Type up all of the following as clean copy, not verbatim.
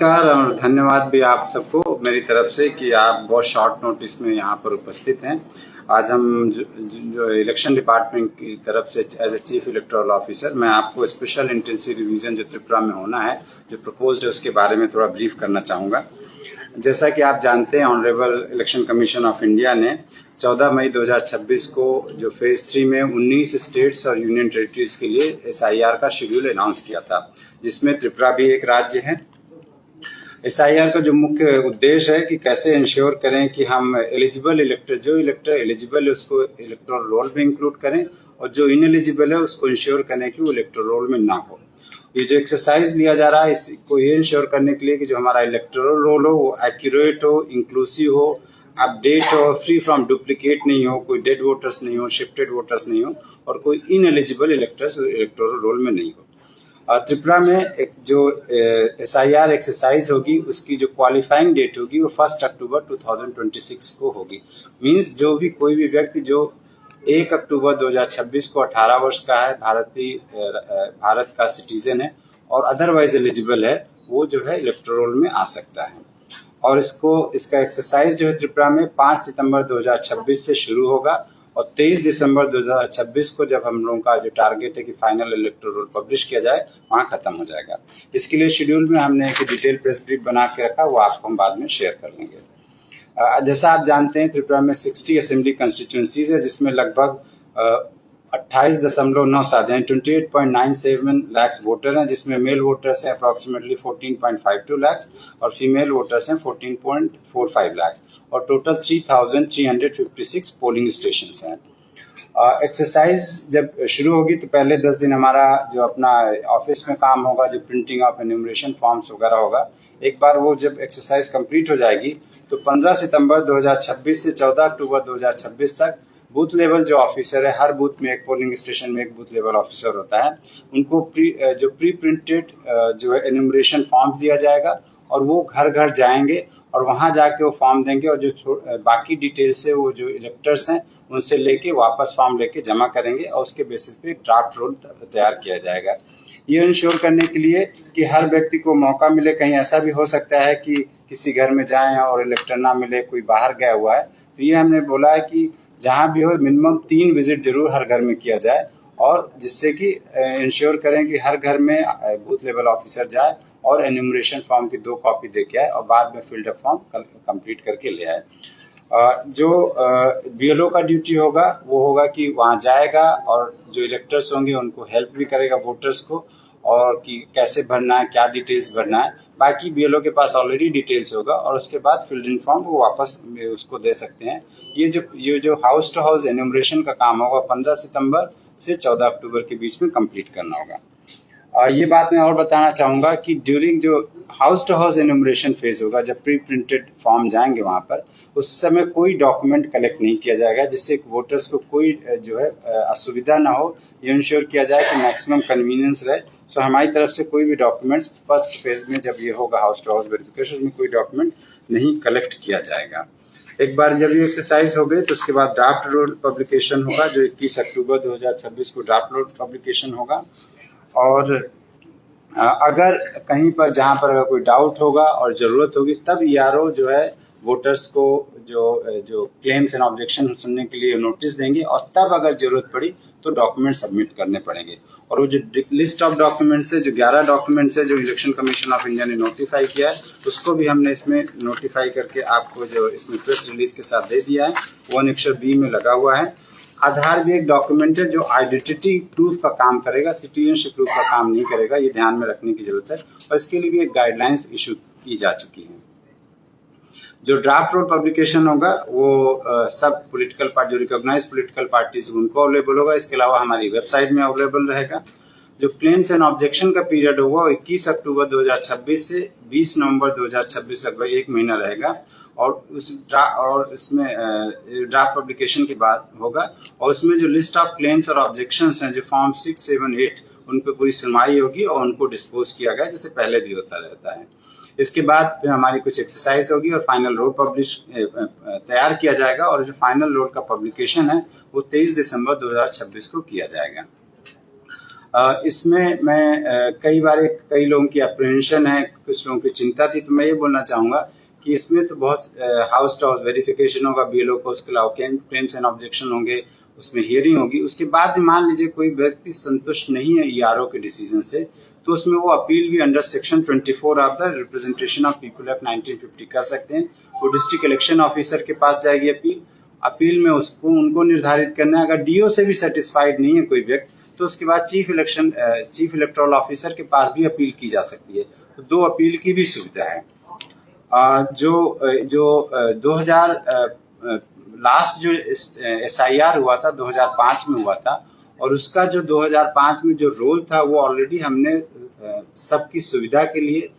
नमस्कार और धन्यवाद भी आप सबको मेरी तरफ से कि आप बहुत शॉर्ट नोटिस में यहाँ पर उपस्थित हैं। आज हम जो इलेक्शन डिपार्टमेंट की तरफ से as a chief electoral officer मैं आपको स्पेशल इंटेंसिव रिवीजन जो त्रिपुरा में होना है, जो प्रपोज्ड है, उसके बारे में थोड़ा ब्रीफ करना चाहूँगा। जैसा कि आप जानते हैं, honourable election commission of India ने 14 मई 2026 को जो फेज 3 में 19 स्टेट्स और यूनियन टेरिटरीज के लिए SIR का शेड्यूल अनाउंस किया था, जिसमें त्रिपुरा भी एक राज्य है। SIR का जो मुख्य उद्देश्य है कि कैसे इंश्योर करें कि हम एलिजिबल इलेक्टर एलिजिबल है उसको इलेक्टोरल रोल में इंक्लूड करें, और जो इनएलिजिबल है उसको इंश्योर करें कि वो इलेक्टोरल रोल में ना हो। ये जो एक्सरसाइज लिया जा रहा है, इसको ये इंश्योर करने के लिए कि जो हमारा इलेक्टोरल रोल हो वो एक्यूरेट हो, इंक्लूसिव हो, अपडेट हो, फ्री फ्रॉम डुप्लीकेट नहीं हो, कोई डेड वोटर्स नहीं हो, शिफ्टेड वोटर्स नहीं हो, और कोई इनएलिजिबल इलेक्टर्स इलेक्टोरल रोल में नहीं हो। त्रिपुरा में एक जो SIR एक्सरसाइज होगी, उसकी जो क्वालिफाइंग डेट होगी वो 1 अक्टूबर 2026 को होगी। मींस जो भी कोई भी व्यक्ति जो 1 अक्टूबर 2026 को 18 वर्ष का है, भारत का सिटीजन है और अदरवाइज एलिजिबल है, वो जो है इलेक्टोरल रोल में आ सकता है। और इसका एक्सरसाइज जो है त्रिपुरा में 5 सितंबर 2026 से शुरू होगा और 23 दिसंबर 2026 को जब हम लोगों का जो टारगेट है कि फाइनल इलेक्टोरल रोल पब्लिश किया जाए, वहाँ खत्म हो जाएगा। इसके लिए शेड्यूल में हमने एक डिटेल प्रेस ब्रीफ बना के रखा, वो आपको हम बाद में शेयर कर लेंगे। जैसा आप जानते हैं, त्रिपुरा में 60 असेंबली कंस्टिट्यूंसीज है, जिसमें लगभग 28.97 यानी 28.97 लाख वोटर हैं, जिसमें मेल वोटर्स हैं अप्रॉक्सीमेटली 14.52 लाख और फीमेल वोटर्स हैं 14.45 लाख, और टोटल 3,356 पोलिंग स्टेशंस हैं। एक्सरसाइज जब शुरू होगी तो पहले 10 दिन हमारा जो अपना ऑफिस में काम होगा, जो प्रिंटिंग ऑफ एन्यूमरेशन फॉर्म्स वगैरह होगा। एक बार वो जब एक्सरसाइज कंप्लीट हो जाएगी तो 15 सितंबर 2026 से 14 अक्टूबर 2026 तक बूथ लेवल जो ऑफिसर है, हर बूथ में एक पोलिंग स्टेशन में एक बूथ लेवल ऑफिसर होता है, उनको प्री प्रिंटेड जो है एन्यूमरेशन फॉर्म दिया जाएगा और वो घर घर जाएंगे और वहाँ जाके वो फॉर्म देंगे, और जो बाकी डिटेल्स है वो जो इलेक्टर्स हैं उनसे लेके वापस फॉर्म लेके जमा करेंगे, और उसके बेसिस पे ड्राफ्ट रोल तैयार किया जाएगा। ये इंश्योर करने के लिए कि हर व्यक्ति को मौका मिले। कहीं ऐसा भी हो सकता है कि किसी घर में जाएं और इलेक्टर ना मिले, कोई बाहर गया हुआ है, तो ये हमने बोला है कि जहाँ भी हो मिनिमम 3 विजिट जरूर हर घर में किया जाए, और जिससे कि इंश्योर करें कि हर घर में बूथ लेवल ऑफिसर जाए और एन्यूमरेशन फॉर्म की 2 कॉपी दे के आए और बाद में फिल्ड अप फॉर्म कंप्लीट करके ले आए। जो BLO का ड्यूटी होगा वो होगा कि वहाँ जाएगा और जो इलेक्टर्स होंगे उनको हेल्प भी करेगा वोटर्स को, और कि कैसे भरना है, क्या डिटेल्स भरना है। बाकी BLO के पास ऑलरेडी डिटेल्स होगा, और उसके बाद फिल्ड इन फॉर्म वो वापस उसको दे सकते हैं। ये जो हाउस टू हाउस एन्यूमरेशन का काम होगा 15 सितंबर से 14 अक्टूबर के बीच में कंप्लीट करना होगा। ये बात मैं और बताना चाहूँगा कि ड्यूरिंग जो house to house enumeration phase होगा, जब प्री प्रिंटेड फॉर्म जाएंगे वहाँ पर, उस समय कोई डॉक्यूमेंट कलेक्ट नहीं किया जाएगा, जिससे वोटर्स को कोई जो है असुविधा ना हो। ये इंश्योर किया जाए कि मैक्सिमम कन्वीनियंस रहे। सो हमारी तरफ से कोई भी डॉक्यूमेंट्स फर्स्ट फेज में जब ये होगा हाउस टू हाउस वेरिफिकेशन में कोई डॉक्यूमेंट नहीं कलेक्ट किया जाएगा। एक बार जब ये एक्सरसाइज हो गई तो उसके बाद ड्राफ्ट रोल पब्लिकेशन होगा, जो 21 अक्टूबर 2026 को ड्राफ्ट रोल पब्लिकेशन होगा। और अगर कहीं पर जहाँ पर अगर कोई डाउट होगा और ज़रूरत होगी, तब ERO जो है वोटर्स को जो क्लेम्स एंड ऑब्जेक्शन सुनने के लिए नोटिस देंगे, और तब अगर ज़रूरत पड़ी तो डॉक्यूमेंट सबमिट करने पड़ेंगे। और वो जो लिस्ट ऑफ डॉक्यूमेंट्स है, जो 11 डॉक्यूमेंट्स है जो इलेक्शन कमीशन ऑफ इंडिया ने नोटिफाई किया है, उसको भी हमने इसमें नोटिफाई करके आपको जो इसमें प्रेस रिलीज के साथ दे दिया है। वो अनेक्षर B में लगा हुआ है। आधार भी एक डॉक्यूमेंट है जो आइडेंटिटी प्रूफ का काम करेगा, सिटीजनशिप प्रूफ का काम नहीं करेगा। ये ध्यान में रखने की जरूरत है, और इसके लिए भी एक गाइडलाइंस इशू की जा चुकी है। जो ड्राफ्ट रोल पब्लिकेशन होगा वो सब पॉलिटिकल पार्टी, जो रिकॉग्नाइज पॉलिटिकल पार्टीज उनको अवेलेबल होगा। इसके अलावा हमारी वेबसाइट में अवेलेबल रहेगा। जो क्लेम्स एंड ऑब्जेक्शन का पीरियड होगा वो 21 अक्टूबर 2026 से 20 नवंबर 2026, लगभग 1 महीना रहेगा। और इसमें ड्राफ्ट पब्लिकेशन के बाद होगा, और उसमें जो लिस्ट ऑफ क्लेम्स और ऑब्जेक्शंस हैं, जो फॉर्म 6, 7, 8, उन पर पूरी सुनवाई होगी और उनको डिस्पोज किया गया, जैसे पहले भी होता रहता है। इसके बाद फिर हमारी कुछ एक्सरसाइज होगी और फाइनल रोल तैयार किया जाएगा, और जो फाइनल रोल का पब्लिकेशन है वो 23 दिसंबर 2026 को किया जाएगा। इसमें मैं कई लोगों की अप्रहेंशन है, कुछ लोगों की चिंता थी, तो मैं ये बोलना चाहूँगा कि इसमें तो बहुत हाउस टू हाउस वेरिफिकेशन होगा बीएलओ को, उसके अलावा क्लेम्स एंड ऑब्जेक्शन होंगे, उसमें हियरिंग होगी। उसके बाद मान लीजिए कोई व्यक्ति संतुष्ट नहीं है ईआरओ के डिसीजन से, तो उसमें वो अपील भी under section 24 of the representation of people act 1950 कर सकते हैं। वो डिस्ट्रिक्ट इलेक्शन ऑफिसर के पास जाएगी अपील में उनको निर्धारित करना है। अगर डीओ से भी सेटिस्फाइड नहीं है कोई व्यक्ति, तो उसके बाद चीफ इलेक्टोरल ऑफिसर के पास भी अपील की जा सकती है। तो 2 अपील की भी सुविधा है। जो 2000 लास्ट जो SIR हुआ था 2005 में हुआ था, और उसका जो 2005 में जो रोल था वो ऑलरेडी हमने सबकी सुविधा के लिए,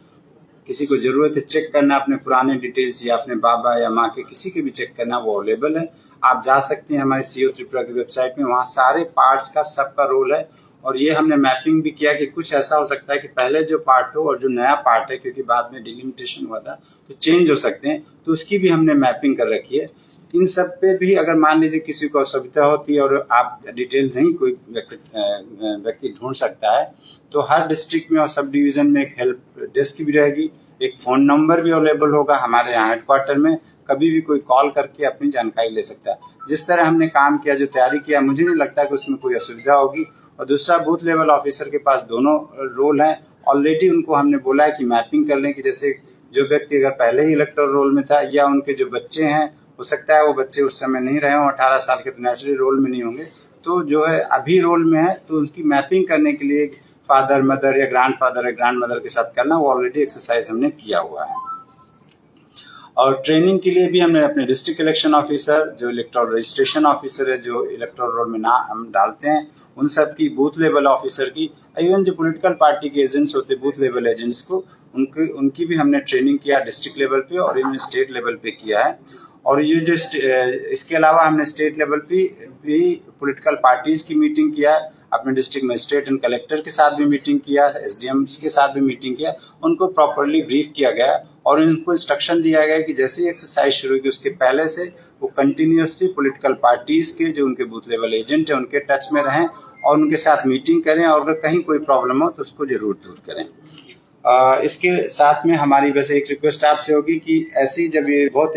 किसी को जरूरत है चेक करना अपने पुराने डिटेल्स या अपने बाबा या माँ के किसी के भी चेक करना, वो अवेलेबल है। आप जा सकते हैं हमारे CO त्रिपुरा की वेबसाइट में, वहाँ सारे पार्ट्स का सबका रोल है। और ये हमने मैपिंग भी किया कि कुछ ऐसा हो सकता है कि पहले जो पार्ट हो और जो नया पार्ट है, क्योंकि बाद में डिलिमिटेशन हुआ था तो चेंज हो सकते हैं, तो उसकी भी हमने मैपिंग कर रखी है। इन सब पे भी अगर मान लीजिए किसी को असुविधा होती है और आप डिटेल नहीं कोई व्यक्ति ढूंढ सकता है, तो हर डिस्ट्रिक्ट में और सब डिवीजन में एक हेल्प डेस्क भी रहेगी, एक फ़ोन नंबर भी अवेलेबल होगा हमारे यहाँ हेडक्वार्टर में। कभी भी कोई कॉल करके अपनी जानकारी ले सकता है। जिस तरह हमने काम किया, जो तैयारी किया, मुझे नहीं लगता कि उसमें कोई असुविधा होगी। और दूसरा, बूथ लेवल ऑफिसर के पास दोनों रोल हैं। ऑलरेडी उनको हमने बोला है कि मैपिंग कर लें कि जैसे जो व्यक्ति अगर पहले ही इलेक्टोरल रोल में था, या उनके जो बच्चे हैं, हो सकता है वो बच्चे उस समय नहीं रहे हों, 18 साल के, तो नेचुरली रोल में नहीं होंगे, तो जो है अभी रोल में है, तो उसकी मैपिंग करने के लिए फादर मदर या ग्रैंडफादर या ग्रैंडमदर के साथ करना, वो ऑलरेडी एक्सरसाइज हमने किया हुआ है। और ट्रेनिंग के लिए भी हमने अपने डिस्ट्रिक्ट इलेक्शन ऑफिसर, जो इलेक्टोरल रजिस्ट्रेशन ऑफिसर है, जो इलेक्टोरल रोल में हम डालते हैं, उन सब की, बूथ लेवल ऑफिसर की, इवन जो पॉलिटिकल पार्टी के एजेंट्स होते हैं, बूथ लेवल एजेंट्स को, उनकी भी हमने ट्रेनिंग किया डिस्ट्रिक्ट लेवल पे और इवन स्टेट लेवल पे किया है। और ये जो इसके अलावा हमने स्टेट लेवल पे भी पॉलिटिकल पार्टीज की मीटिंग किया है, अपने डिस्ट्रिक्ट मजिस्ट्रेट एंड कलेक्टर के साथ भी मीटिंग किया, SDMs के साथ भी मीटिंग किया, उनको प्रॉपरली ब्रीफ किया गया और उनको इंस्ट्रक्शन दिया गया कि जैसे ही एक्सरसाइज शुरू होगी उसके पहले से वो कंटिन्यूसली पॉलिटिकल पार्टीज के जो उनके बूथ लेवल एजेंट हैं उनके टच में रहें और उनके साथ मीटिंग करें, और अगर कहीं कोई प्रॉब्लम हो तो उसको जरूर दूर करें। इसके साथ में हमारी वैसे एक रिक्वेस्ट आपसे होगी कि ऐसी, जब ये बहुत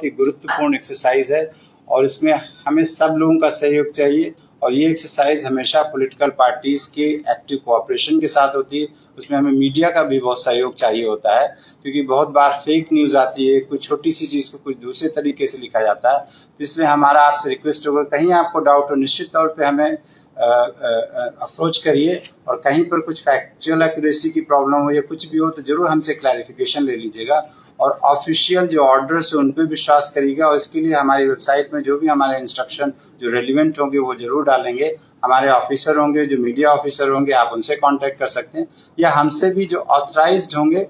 ही गुरुत्वपूर्ण एक्सरसाइज है और इसमें हमें सब लोगों का सहयोग चाहिए, और ये एक्सरसाइज हमेशा पॉलिटिकल पार्टीज के एक्टिव कोऑपरेशन के साथ होती है। उसमें हमें मीडिया का भी बहुत सहयोग चाहिए होता है, क्योंकि बहुत बार फेक न्यूज़ आती है, कुछ छोटी सी चीज़ को कुछ दूसरे तरीके से लिखा जाता है। तो इसलिए हमारा आपसे रिक्वेस्ट होगा, कहीं आपको डाउट हो निश्चित तौर पे हमें अप्रोच करिए, और कहीं पर कुछ फैक्चुअल एक्यूरेसी की प्रॉब्लम हो या कुछ भी हो तो जरूर हमसे क्लैरिफिकेशन ले लीजिएगा, और ऑफिशियल जो ऑर्डर्स है उन पर विश्वास करिएगा। और इसके लिए हमारी वेबसाइट में जो भी हमारे इंस्ट्रक्शन जो रेलिवेंट होंगे वो जरूर डालेंगे। हमारे ऑफिसर होंगे, जो मीडिया ऑफिसर होंगे, आप उनसे कांटेक्ट कर सकते हैं, या हमसे भी जो ऑथराइज्ड होंगे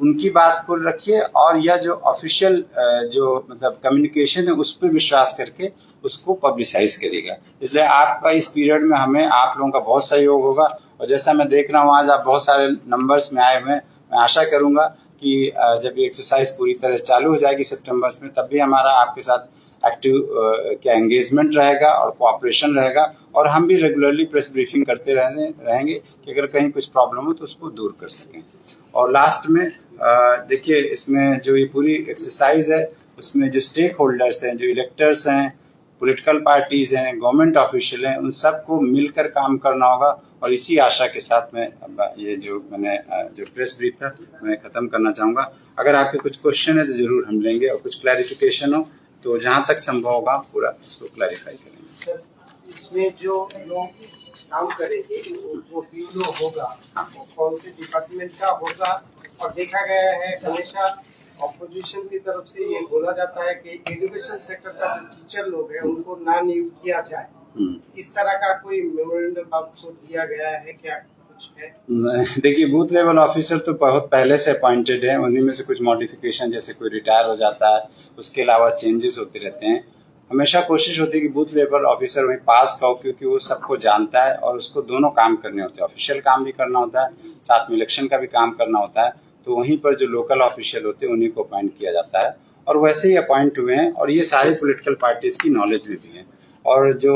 उनकी बात को रखिए, और या जो ऑफिशियल जो मतलब कम्युनिकेशन है उस पर विश्वास करके उसको पब्लिसाइज करिएगा। इसलिए आपका इस पीरियड में हमें आप लोगों का बहुत सहयोग होगा। और जैसा मैं देख रहा हूँ आज आप बहुत सारे नंबर्स में आए हुए हैं, मैं आशा करूँगा कि जब ये एक्सरसाइज पूरी तरह चालू हो जाएगी सितंबर में, तब भी हमारा आपके साथ एक्टिव क्या एंगेजमेंट रहेगा और कोऑपरेशन रहेगा, और हम भी रेगुलरली प्रेस ब्रीफिंग करते रहेंगे कि अगर कहीं कुछ प्रॉब्लम हो तो उसको दूर कर सकें। और लास्ट में देखिए, इसमें जो ये पूरी एक्सरसाइज है उसमें जो स्टेक होल्डर्स हैं, जो इलेक्टर्स हैं, पॉलिटिकल पार्टीज हैं, गवर्नमेंट ऑफिशियल हैं, उन सबको मिलकर काम करना होगा। और इसी आशा के साथ में ये जो मैंने जो प्रेस ब्रीफ था मैं ख़त्म करना चाहूँगा। अगर आपके कुछ क्वेश्चन है तो ज़रूर हम लेंगे, और कुछ क्लैरिफिकेशन हो तो जहाँ तक संभव होगा पूरा उसको क्लैरिफाई करेंगे। सर, इसमें जो लोग काम करेंगे, जो पीओ होगा वो कौन से डिपार्टमेंट का होगा? और देखा गया है हमेशा ऑपोजिशन की तरफ से ये बोला जाता है कि एजुकेशन सेक्टर का जो टीचर लोग हैं उनको ना नियुक्त किया जाए। इस तरह का कोई मेमोरेंडम आपको दिया गया है क्या? देखिए, बूथ लेवल ऑफिसर तो बहुत पहले से अपॉइंटेड है, उन्हीं में से कुछ मॉडिफिकेशन, जैसे कोई रिटायर हो जाता है, उसके अलावा चेंजेस होते रहते हैं। हमेशा कोशिश होती है कि बूथ लेवल ऑफिसर वहीं पास का हो, क्योंकि वो सबको जानता है और उसको दोनों काम करने होते हैं, ऑफिशियल काम भी करना होता है, साथ में इलेक्शन का भी काम करना होता है। तो वहीं पर जो लोकल ऑफिशियल होते हैं उन्हीं को अपॉइंट किया जाता है, और वैसे ही अपॉइंट हुए हैं, और ये सारी पॉलिटिकल पार्टीज की नॉलेज में भी है। और जो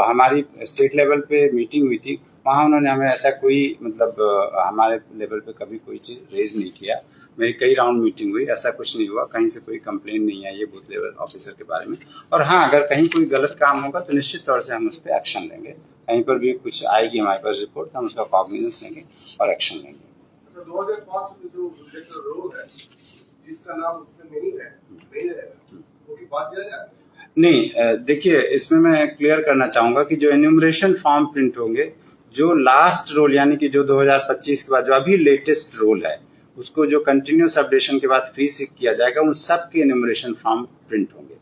हमारी स्टेट लेवल पे मीटिंग हुई थी वहाँ उन्होंने हमें ऐसा कोई मतलब हमारे लेवल पे कभी कोई चीज़ रेज नहीं किया। मेरी कई राउंड मीटिंग हुई, ऐसा कुछ नहीं हुआ, कहीं से कोई कंप्लेन नहीं आई है बूथ लेवल ऑफिसर के बारे में। और हाँ, अगर कहीं कोई गलत काम होगा तो निश्चित तौर से हम उस पर एक्शन लेंगे। कहीं पर भी कुछ आएगी हमारे पास रिपोर्ट तो हम उसका कॉग्निजेंस लेंगे और एक्शन लेंगे। 2005 में जो रोड है जिसका नाम उसमें नहीं रहेगा, वो की बात जाएगा? नहीं, देखिए इसमें मैं क्लियर करना चाहूंगा कि जो एन्यूमरेशन फॉर्म प्रिंट होंगे, जो लास्ट रोल यानी कि जो 2025 के बाद जो अभी लेटेस्ट रोल है उसको जो कंटिन्यूस अपडेशन के बाद फ्री सिक किया जाएगा, उन सब के एन्यूमरेशन फॉर्म प्रिंट होंगे।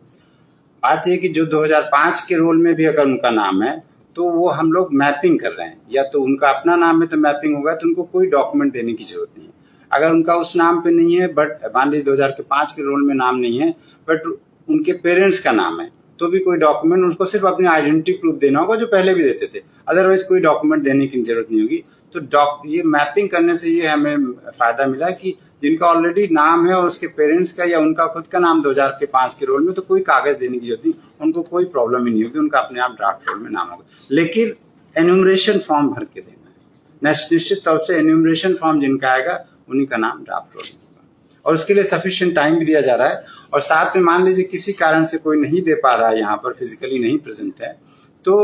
बात यह कि जो 2005 के रोल में भी अगर उनका नाम है तो वो हम लोग मैपिंग कर रहे हैं, या तो उनका अपना नाम है तो मैपिंग होगा तो उनको कोई डॉक्यूमेंट देने की जरूरत नहीं है। अगर उनका उस नाम पे नहीं है बट मान लीजिए 2005 के रोल में नाम नहीं है बट उनके पेरेंट्स का नाम है तो भी कोई डॉक्यूमेंट, उनको सिर्फ अपनी आइडेंटिटी प्रूफ देना होगा जो पहले भी देते थे, अदरवाइज कोई डॉक्यूमेंट देने की जरूरत नहीं होगी। तो ये मैपिंग करने से ये हमें फायदा मिला कि जिनका ऑलरेडी नाम है और उसके पेरेंट्स का या उनका खुद का नाम 2005 के रोल में, तो कोई कागज देने की जरूरत नहीं, उनको कोई प्रॉब्लम ही नहीं होगी, उनका अपने आप ड्राफ्ट रोल में नाम होगा। लेकिन एन्यूमरेशन फॉर्म भर के देना है, निश्चित तौर से एन्यूमरेशन फॉर्म जिनका आएगा उन्हीं का नाम ड्राफ्ट रोल में होगा, और उसके लिए सफिशिएंट टाइम भी दिया जा रहा है। और साथ में मान लीजिए किसी कारण से कोई नहीं दे पा रहा है, यहाँ पर फिजिकली नहीं प्रेजेंट है, तो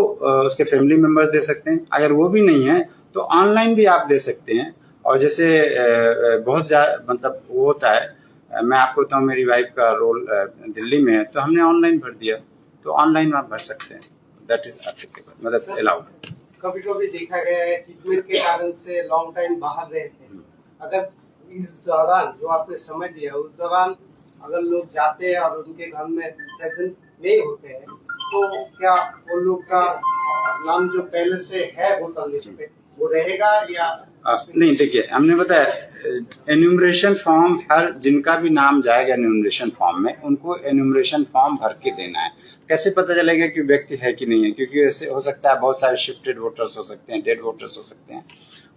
उसके फैमिली मेंबर्स दे सकते हैं। अगर वो भी नहीं है तो ऑनलाइन भी आप दे सकते हैं। और जैसे बहुत मतलब वो होता है, मैं आपको बताऊँ मेरी वाइफ का रोल दिल्ली में है तो हमने ऑनलाइन भर दिया, तो ऑनलाइन आप भर सकते हैं, दैट इज एप्लीकेबल, मतलब अलाउड। कभी कभी देखा गया है ट्रीटमेंट के कारण से लॉन्ग टाइम बाहर रहे थे, अगर इस दौरान जो आपने समय दिया उस दौरान अगर लोग जाते हैं और उनके घर में प्रेजेंट नहीं होते हैं तो क्या वो लोग का नाम जो पहले से है वोटर लिस्ट पे वो रहेगा या नहीं? देखिए हमने बताया एन्यूमरेशन फॉर्म, हर जिनका भी नाम जाएगा एन्यूमरेशन फॉर्म में उनको एन्यूमरेशन फॉर्म भर के देना है। कैसे पता चलेगा कि व्यक्ति है कि नहीं है? क्योंकि ऐसे हो सकता है बहुत सारे शिफ्टेड वोटर्स हो सकते हैं, डेड वोटर्स हो सकते हैं।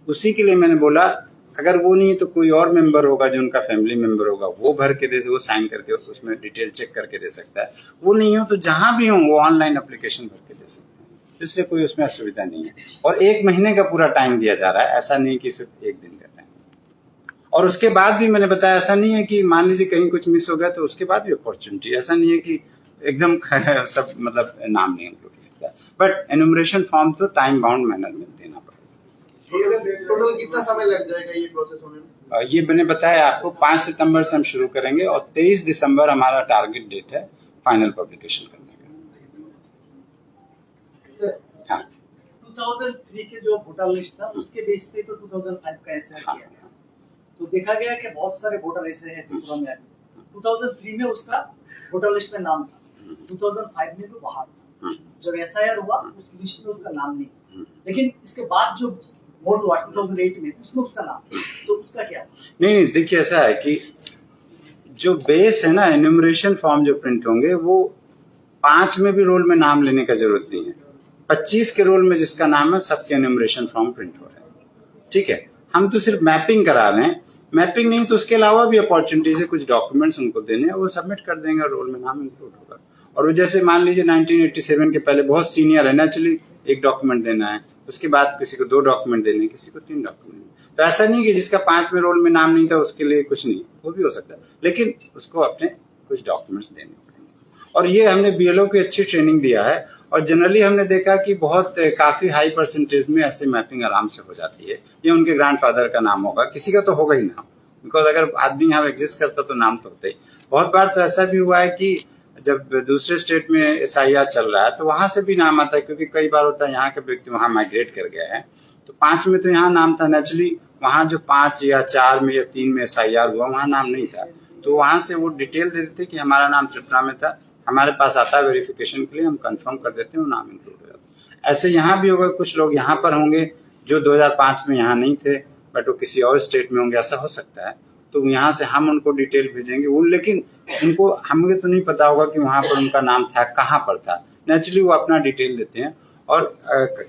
उसी के लिए मैंने बोला अगर वो नहीं तो कोई और मेंबर होगा जो उनका फैमिली मेंबर होगा, वो भर के दे, वो साइन करके उसमें डिटेल चेक करके दे सकता है। वो नहीं हो तो जहां भी हो वो ऑनलाइन एप्लीकेशन भर के दे सकते हैं, इसलिए कोई उसमें असुविधा नहीं है। और 1 महीने का पूरा टाइम दिया जा रहा है, ऐसा नहीं कि सिर्फ 1 दिन का टाइम। और उसके बाद भी मैंने बताया ऐसा नहीं है कि मान लीजिए कहीं कुछ मिस हो गया तो उसके बाद भी अपॉर्चुनिटी, ऐसा नहीं है कि एकदम सब मतलब नाम नहीं इंक्लूड हो सकता। बट एन्यूमरेशन फॉर्म तो टाइम बाउंड मैनर में देना पड़ेगा। टोटल कितना समय लग जाएगा ये प्रोसेस होने में? ये मैंने बताया आपको 5 सितंबर से हम शुरू करेंगे और 23 दिसंबर हमारा टारगेट डेट है फाइनल पब्लिकेशन करने का। हाँ, 2003 के जो वोटर लिस्ट था उसके बेस पे तो 2005 का ऐसा किया गया, तो देखा गया कि बहुत सारे वोटर ऐसे हैं त्रिपुरा में। 2003 में उसका वोटर लिस्ट में नाम था, 2005 में तो बाहर था। जब एसआईआर हुआ उस लिस्ट में उसका नाम नहीं, लेकिन इसके बाद जो वोट हुआ 2008 में उसमें उसका नाम, तो उसका क्या? नहीं, देखिए ऐसा है कि जो बेस है ना, एन्यूमरेशन फॉर्म जो प्रिंट होंगे वो 5 में भी रोल में नाम लेने का जरूरत नहीं है। 25 के रोल में जिसका नाम है सबके एन्यूमरेशन फॉर्म प्रिंट हो रहे हैं, ठीक है। हम तो सिर्फ मैपिंग करा रहे हैं, मैपिंग नहीं तो उसके अलावा भी अपॉर्चुनिटी से कुछ डॉक्यूमेंट्स उनको देने हैं, वो सबमिट कर देंगे, रोल में नाम इंक्लूड होगा। और वो जैसे मान लीजिए 1987 के पहले बहुत सीनियर है, नेचुरली 1 डॉक्यूमेंट देना है, उसके बाद किसी को 2 डॉक्यूमेंट देने, किसी को 3 डॉक्यूमेंट। तो ऐसा नहीं कि जिसका 5 में रोल में नाम नहीं था उसके लिए कुछ नहीं, वो भी हो सकता है, लेकिन उसको अपने कुछ डॉक्यूमेंट्स देने पड़ेंगे। और ये हमने बीएलओ की अच्छी ट्रेनिंग दिया है और जनरली हमने देखा कि बहुत काफी हाई परसेंटेज में ऐसे मैपिंग आराम से हो जाती है। ये उनके ग्रैंडफादर का नाम होगा, किसी का तो होगा ही नाम, बिकॉज अगर आदमी यहाँ एग्जिस्ट करता तो नाम तो होता ही। बहुत बार तो ऐसा भी हुआ है कि जब दूसरे स्टेट में एसआईआर चल रहा है तो वहां से भी नाम आता है, क्योंकि कई बार होता है यहाँ के व्यक्ति वहां माइग्रेट कर गया है, तो 5 में तो यहाँ नाम था, नेचुरली वहां जो 5 या 4 में या 3 में एसआईआर हुआ वहां नाम नहीं था, तो वहां से वो डिटेल दे देते कि हमारा नाम त्रिपुरा में था, हमारे पास आता है वेरिफिकेशन के लिए, हम कंफर्म कर देते हैं, वो नाम इंक्लूड हो जाता है। ऐसे यहाँ भी होगा, कुछ लोग यहाँ पर होंगे जो 2005 में यहाँ नहीं थे बट वो किसी और स्टेट में होंगे, ऐसा हो सकता है। तो यहाँ से हम उनको डिटेल भेजेंगे, वो लेकिन उनको हमें तो नहीं पता होगा कि वहाँ पर उनका नाम था, कहाँ पर था, नेचुरली वो अपना डिटेल देते हैं। और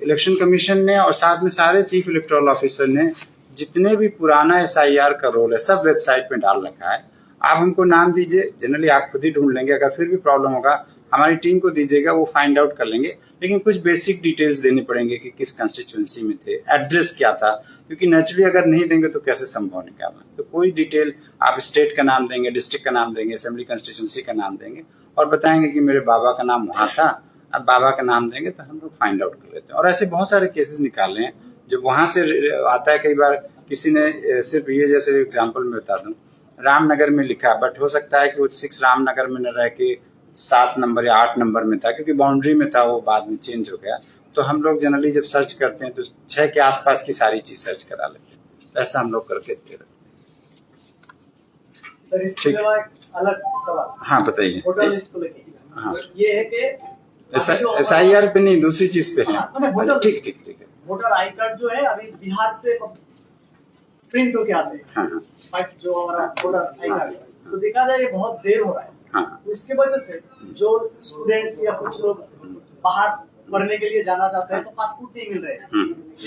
इलेक्शन कमीशन ने और साथ में सारे चीफ इलेक्टोरल ऑफिसर ने जितने भी पुराना एसआईआर का रोल है सब वेबसाइट में डाल रखा है। आप हमको नाम दीजिए, जनरली आप खुद ही ढूंढ लेंगे, अगर फिर भी प्रॉब्लम होगा हमारी टीम को दीजिएगा, वो फाइंड आउट कर लेंगे। लेकिन कुछ बेसिक डिटेल्स देनी पड़ेंगे कि किस कंस्टिट्यूंसी में थे, एड्रेस क्या था, क्योंकि नेचुरली अगर नहीं देंगे तो कैसे संभव निकालना। तो कोई डिटेल आप स्टेट का नाम देंगे, डिस्ट्रिक्ट का नाम देंगे, असेंबली कंस्टिट्यूंसी का नाम देंगे और बताएंगे कि मेरे बाबा का नाम वहाँ था। अब बाबा का नाम देंगे तो हम लोग फाइंड आउट कर लेते हैं। और ऐसे बहुत सारे केसेस निकाले हैं जो वहाँ से आता है। कई बार किसी ने सिर्फ ये, जैसे एग्जाम्पल में बता दूं, रामनगर में लिखा, बट हो सकता है कि वो 6 रामनगर में न रह के 7 नंबर या 8 नंबर में था, क्योंकि बाउंड्री में था, वो बाद में चेंज हो गया। तो हम लोग जनरली जब सर्च करते हैं तो 6 के आसपास की सारी चीज सर्च करा लेते हैं। ऐसा हम लोग करके दे रहे सर, इसके अलावा एक अलग सवाल। हाँ बताइए। वोटर लिस्ट को लेके हाँ। ये है कि SIR पे नहीं, दूसरी चीज पे है। ठीक ठीक ठीक है। वोटर आई कार्ड जो है अभी बिहार से प्रिंट होके आते हैं। हाँ। जो हमारा वोटर आई कार्ड है, तो देखा जाए ये बहुत देर हो रहा है। हाँ। तो इसके वजह से जो स्टूडेंट्स या कुछ लोग बाहर पढ़ने के लिए जाना चाहते हैं तो पासपोर्ट नहीं मिल रहे हैं,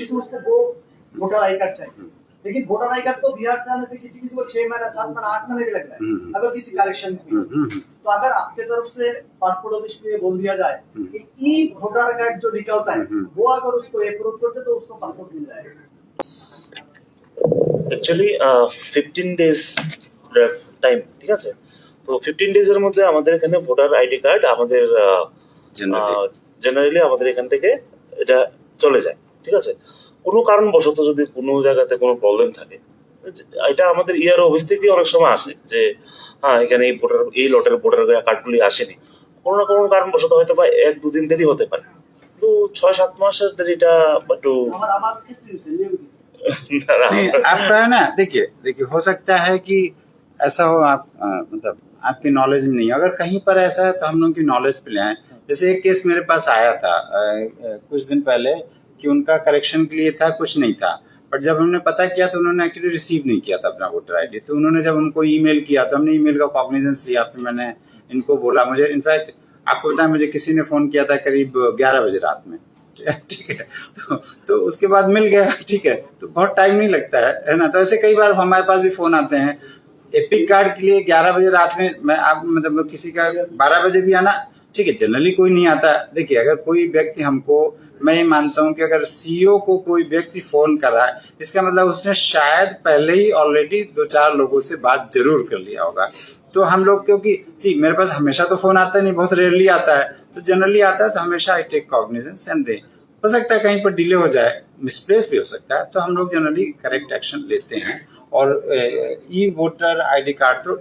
तो उसको वो वोटर आई कार्ड चाहिए। लेकिन वोटर आई कार्ड तो बिहार से आने से किसी किसी को 6 महीना, 7 महीना, 8 महीने भी लग रहा है अगर किसी करेक्शन में। तो अगर आपके तरफ से पासपोर्ट ऑफिस को ये बोल दिया जाए कि ई वोटर कार्ड जो निकलता है वो अगर उसको अप्रूव करते तो उसको पासपोर्ट मिल जाएगा। एक्चुअली 15 डेज টাইম, ঠিক আছে। তো 15 ডেজের মধ্যে আমাদের এখানে ভোটার আইডি কার্ড আমাদের জেনারেলি আমাদের এখান থেকে এটা চলে যায়, ঠিক আছে। কোনো কারণবশত যদি কোনো জায়গাতে কোনো প্রবলেম থাকে, এটা আমাদের ইআরও অফিস থেকে অনেক সময় আসে যে হ্যাঁ এখানে এই লটের ভোটার কার্ডগুলি আসেনি, কোনো না কোনো কারণবশত হয়তো বা 1-2 দিন দেরি হতে পারে। তো 6-7 মাসের দেরিটা একটু আমার ক্ষেত্রে नहीं, आपका है ना, देखिए हो सकता है कि ऐसा हो, आप मतलब आपकी नॉलेज में नहीं है। अगर कहीं पर ऐसा है तो हम लोग की नॉलेज पे ले आए। जैसे एक केस मेरे पास आया था कुछ दिन पहले कि उनका करेक्शन के लिए था, कुछ नहीं था, बट जब हमने पता किया तो उन्होंने एक्चुअली रिसीव नहीं किया था अपना वोटर आईडी। तो उन्होंने जब हमको ईमेल किया तो हमने ईमेल का कॉग्निजेंस लिया। फिर मैंने इनको बोला, मुझे इनफैक्ट आपको बताया, मुझे किसी ने फोन किया था करीब 11 बजे रात में, ठीक है। तो उसके बाद मिल गया, ठीक है। तो बहुत टाइम नहीं लगता है ना। तो ऐसे कई बार हमारे पास भी फोन आते हैं एपिक कार्ड के लिए 11 बजे रात में। मैं आप मतलब किसी का 12 बजे भी आना, ठीक है, जनरली कोई नहीं आता। देखिए अगर कोई व्यक्ति हमको, मैं ये मानता हूं कि अगर सीईओ को कोई व्यक्ति फोन कर रहा है, इसका मतलब उसने शायद पहले ही ऑलरेडी 2-4 लोगों से बात जरूर कर लिया होगा। तो हम लोग, क्योंकि मेरे पास हमेशा तो फोन आता नहीं, बहुत रेयरली आता है, तो जनरली आता है तो हमेशा I take cognizance and they. हो सकता है कहीं पर डिले हो जाए, मिसप्लेस भी हो सकता है, तो हम लोग जनरली करेक्ट एक्शन लेते हैं। और ई वोटर आईडी कार्ड तो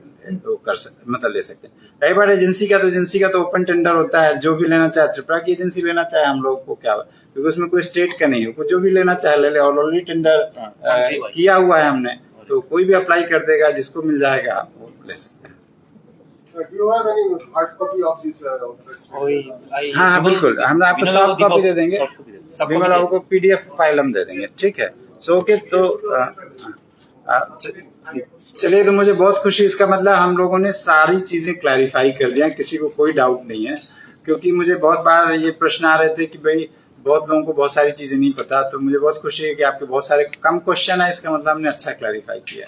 मतलब ले सकते हैं। रही बात एजेंसी का, तो एजेंसी का तो ओपन टेंडर होता है, जो भी लेना चाहे, त्रिपुरा की एजेंसी लेना चाहे, हम लोग को क्या, क्योंकि उसमें कोई स्टेट का नहीं है, जो भी लेना चाहे ले ले। ऑलरेडी टेंडर किया हुआ है हमने, तो कोई भी अप्लाई कर देगा, जिसको मिल जाएगा वो ले सकते हैं। Do you have any hard copy of this? हाँ बिल्कुल, हम आपको सॉफ्ट कॉपी दे देंगे, विमल आपको PDF फाइल हम दे देंगे, ठीक है। सो ओके, तो चलिए, तो मुझे बहुत खुशी, इसका मतलब हम लोगों ने सारी चीजें क्लैरिफाई कर दिया, किसी को कोई डाउट नहीं है। क्योंकि मुझे बहुत बार ये प्रश्न आ रहे थे कि भाई बहुत लोगों को बहुत सारी चीजें नहीं पता, तो मुझे बहुत खुशी है कि आपके बहुत सारे कम क्वेश्चन है, इसका मतलब हमने अच्छा क्लैरिफाई किया।